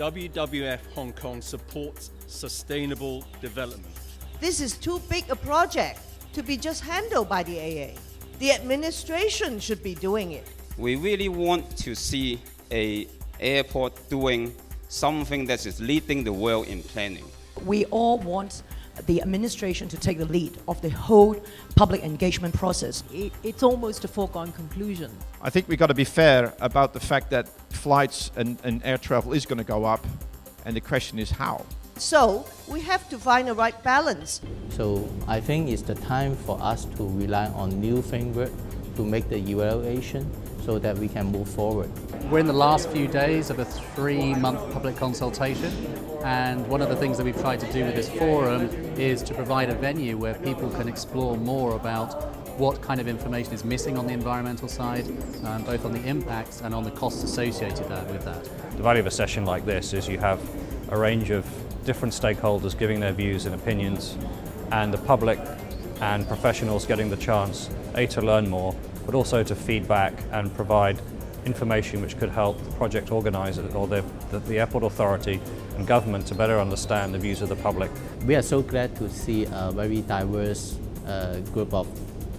WWF Hong Kong supports sustainable development. This is too big a project to be just handled by the AA. The administration should be doing it. We really want to see an airport doing something that is leading the world in planning. We all want the administration to take the lead of the whole public engagement process. It's almost a foregone conclusion. I think we've got to be fair about the fact that flights and air travel is going to go up, and the question is how. So we have to find the right balance. So I think it's the time for us to rely on new framework to make the evaluation so that we can move forward. We're in the last few days of a 3-month public consultation, and one of the things that we've tried to do with this forum is to provide a venue where people can explore more about what kind of information is missing on the environmental side, both on the impacts and on the costs associated with that. The value of a session like this is you have a range of different stakeholders giving their views and opinions, and the public and professionals getting the chance, A, to learn more, but also to feedback and provide information which could help the project organiser or the airport authority and government to better understand the views of the public. We are so glad to see a very diverse group of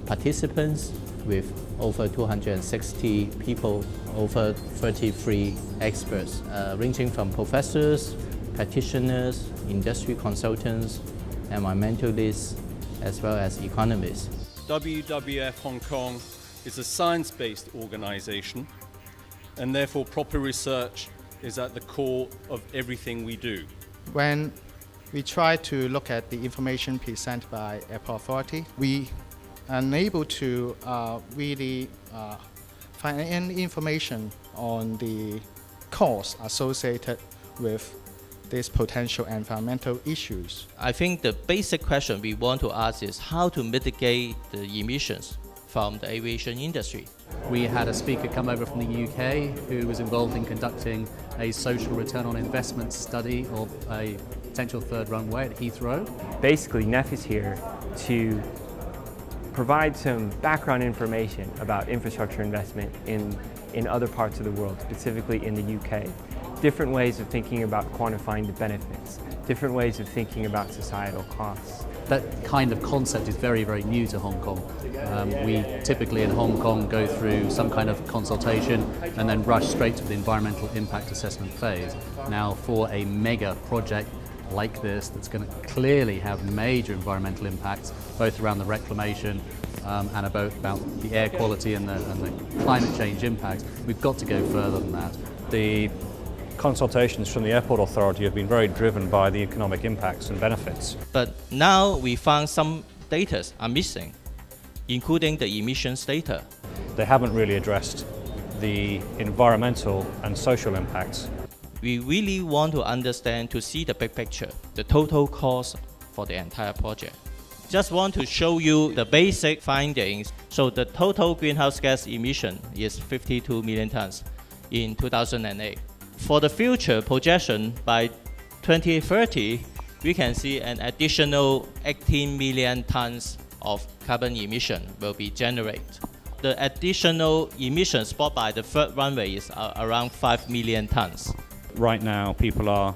participants with over 260 people, over 33 experts, ranging from professors, practitioners, industry consultants, environmentalists, as well as economists. WWF Hong Kong is a science-based organisation, and therefore proper research is at the core of everything we do. When we try to look at the information presented by Airport Authority, we are unable to really find any information on the costs associated with these potential environmental issues. I think the basic question we want to ask is how to mitigate the emissions from the aviation industry. We had a speaker come over from the UK who was involved in conducting a social return on investment study of a potential third runway at Heathrow. Basically, NEF is here to provide some background information about infrastructure investment in other parts of the world, specifically in the UK. Different ways of thinking about quantifying the benefits, different ways of thinking about societal costs. That kind of concept is very, very new to Hong Kong. We typically in Hong Kong go through some kind of consultation and then rush straight to the environmental impact assessment phase. Now, for a mega project like this that's going to clearly have major environmental impacts, both around the reclamation and about the air quality and the climate change impacts, we've got to go further than that. The consultations from the airport authority have been very driven by the economic impacts and benefits. But now we found some data are missing, including the emissions data. They haven't really addressed the environmental and social impacts. We really want to understand, to see the big picture, the total cost for the entire project. Just want to show you the basic findings. So the total greenhouse gas emission is 52 million tons in 2008. For the future projection, by 2030, we can see an additional 18 million tons of carbon emission will be generated. The additional emissions brought by the third runway is around 5 million tons. Right now, people are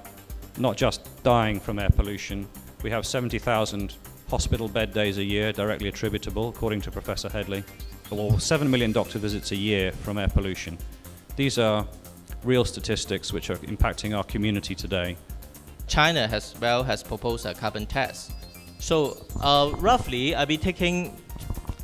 not just dying from air pollution. We have 70,000 hospital bed days a year directly attributable, according to Professor Headley, or 7 million doctor visits a year from air pollution. These are real statistics which are impacting our community today. China has proposed a carbon tax. So roughly, I'll be taking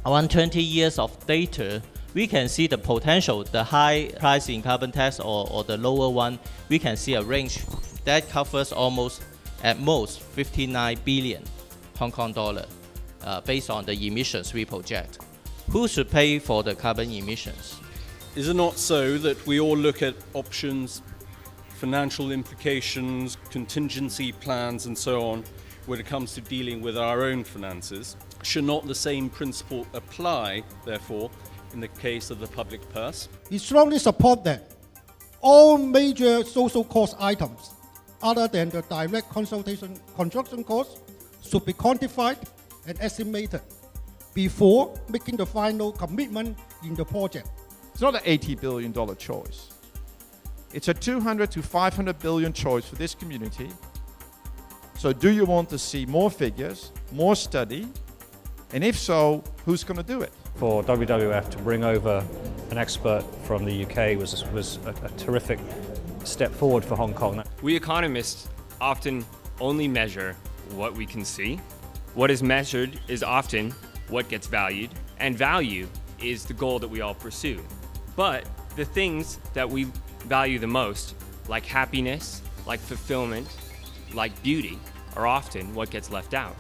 around 20 years of data. We can see the potential, the high price in carbon tax or the lower one. We can see a range that covers at most 59 billion Hong Kong dollar based on the emissions we project. Who should pay for the carbon emissions? Is it not so that we all look at options, financial implications, contingency plans and so on when it comes to dealing with our own finances? Should not the same principle apply, therefore, in the case of the public purse? We strongly support that all major social cost items, other than the direct construction costs, should be quantified and estimated before making the final commitment in the project. It's not an $80 billion choice. It's a 200 to 500 billion choice for this community. So do you want to see more figures, more study? And if so, who's going to do it? For WWF to bring over an expert from the UK was a terrific step forward for Hong Kong. We economists often only measure what we can see. What is measured is often what gets valued, and value is the goal that we all pursue. But the things that we value the most, like happiness, like fulfillment, like beauty, are often what gets left out.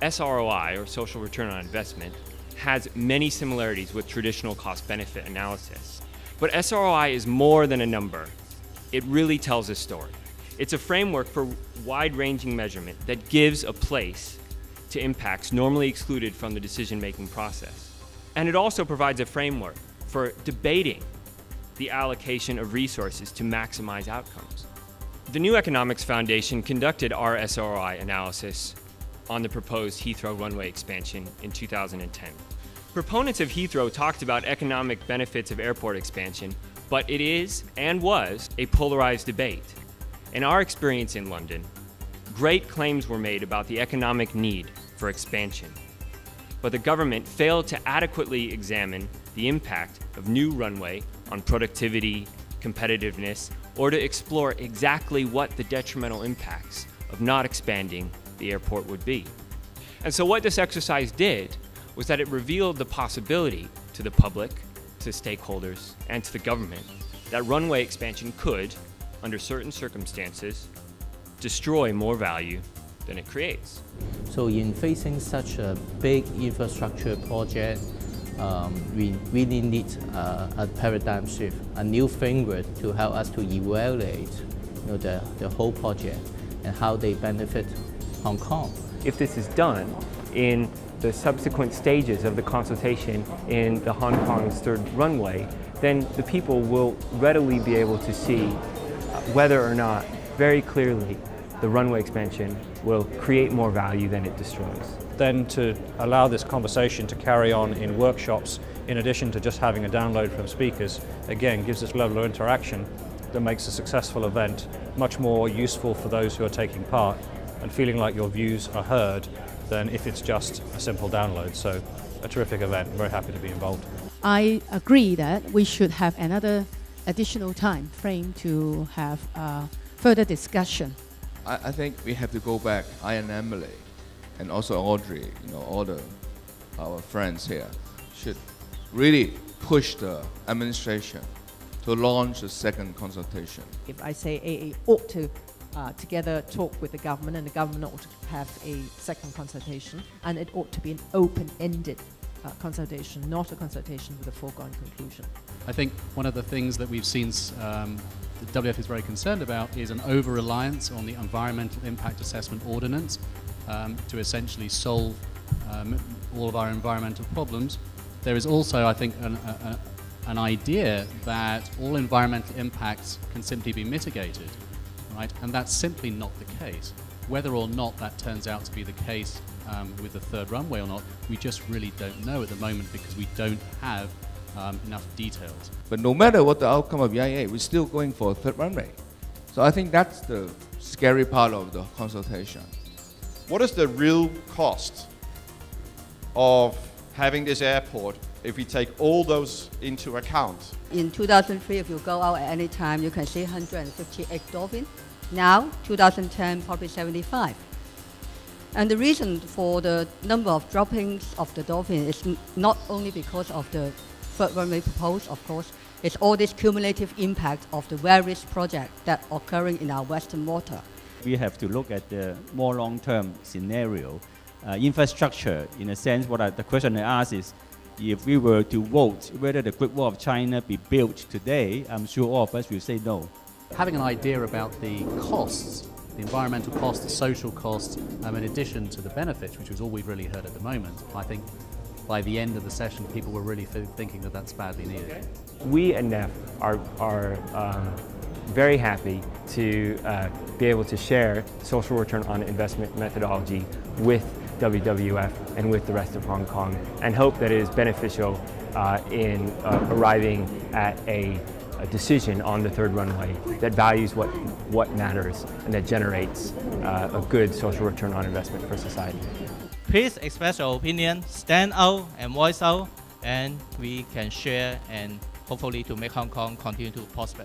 SROI, or social return on investment, has many similarities with traditional cost-benefit analysis. But SROI is more than a number. It really tells a story. It's a framework for wide-ranging measurement that gives a place to impacts normally excluded from the decision-making process. And it also provides a framework for debating the allocation of resources to maximize outcomes. The New Economics Foundation conducted our SROI analysis on the proposed Heathrow runway expansion in 2010. Proponents of Heathrow talked about economic benefits of airport expansion, but it is and was a polarized debate. In our experience in London, great claims were made about the economic need for expansion, but the government failed to adequately examine the impact of new runway on productivity, competitiveness, or to explore exactly what the detrimental impacts of not expanding the airport would be. And so what this exercise did was that it revealed the possibility to the public, to stakeholders, and to the government that runway expansion could, under certain circumstances, destroy more value than it creates. So in facing such a big infrastructure project, we really need a paradigm shift, a new framework to help us to evaluate the whole project and how they benefit Hong Kong. If this is done in the subsequent stages of the consultation in the Hong Kong's third runway, then the people will readily be able to see whether or not, very clearly, the runway expansion will create more value than it destroys. Then to allow this conversation to carry on in workshops, in addition to just having a download from speakers, again gives this level of interaction that makes a successful event much more useful for those who are taking part and feeling like your views are heard than if it's just a simple download. So a terrific event, very happy to be involved. I agree that we should have another additional time frame to have further discussion. I think we have to go back, I and Emily, and also Audrey, all our friends here, should really push the administration to launch a second consultation. If I say AA ought to together talk with the government, and the government ought to have a second consultation, and it ought to be an open-ended consultation, not a consultation with a foregone conclusion. I think one of the things that we've seen the WWF is very concerned about is an over-reliance on the environmental impact assessment ordinance to essentially solve all of our environmental problems. There is also, I think, an idea that all environmental impacts can simply be mitigated, right? And that's simply not the case. Whether or not that turns out to be the case with the third runway or not, we just really don't know at the moment because we don't have enough details. But no matter what the outcome of EIA, we're still going for a third runway. So I think that's the scary part of the consultation. What is the real cost of having this airport if we take all those into account? In 2003, if you go out at any time, you can see 158 dolphins. Now, 2010, probably 75. And the reason for the number of droppings of the dolphin is not only because of the third runway proposed, of course, it's all this cumulative impact of the various projects that are occurring in our western water. We have to look at the more long-term scenario. Infrastructure, in a sense, the question I ask is, if we were to vote whether the Great Wall of China be built today, I'm sure all of us will say no. Having an idea about the costs, the environmental costs, the social costs, in addition to the benefits, which is all we've really heard at the moment, I think by the end of the session, people were really thinking that that's badly needed. We at NEF are very happy to be able to share social return on investment methodology with WWF and with the rest of Hong Kong, and hope that it is beneficial in arriving at a a decision on the third runway that values what matters and that generates a good social return on investment for society. Please express your opinion, stand out and voice out, and we can share and hopefully to make Hong Kong continue to prosper.